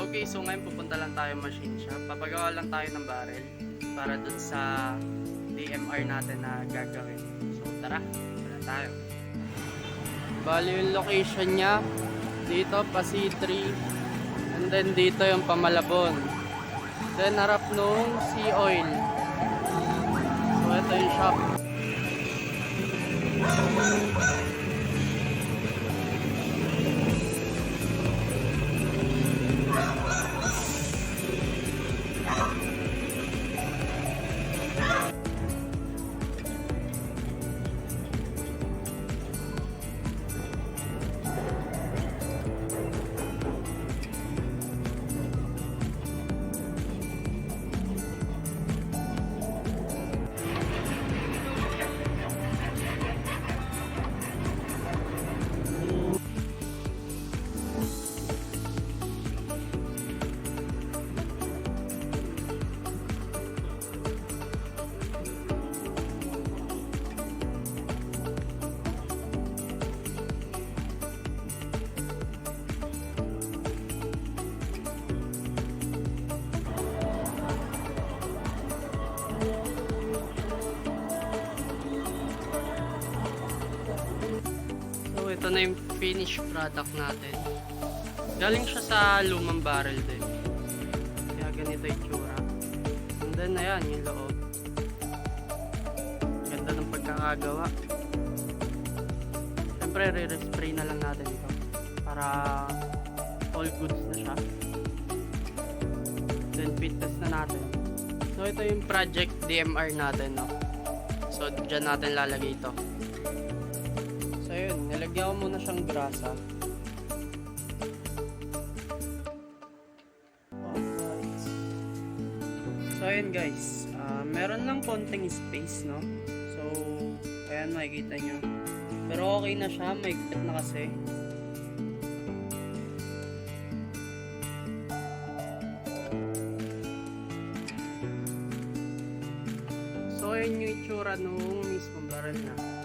Okay, so ngayon pupunta lang tayo machine shop. Papagawa lang tayo ng barrel para dun sa DMR natin na gagawin. So tara, wala tayo. Bali yung location niya, dito pa C3, and then dito yung Pamalabon. Then harap nung Sea Oil. So ito yung shop. So ito na yung finished product natin. Galing siya sa lumang barrel din. Kaya ganito yung tsura. And then ayan yung loob. Ganda ng pagkakagawa. Siyempre re-spray na lang natin ito para all goods na siya. Then fit test na natin. So ito yung project DMR natin, no? So dyan natin lalagay ito. So yun, nilagyan ko muna siyang grasa. Alright. So yun guys, meron lang konting space, no? So ayan, makikita nyo. Pero okay na siya, maigpit na kasi. So ayun yung itsura nung mismong barrel na.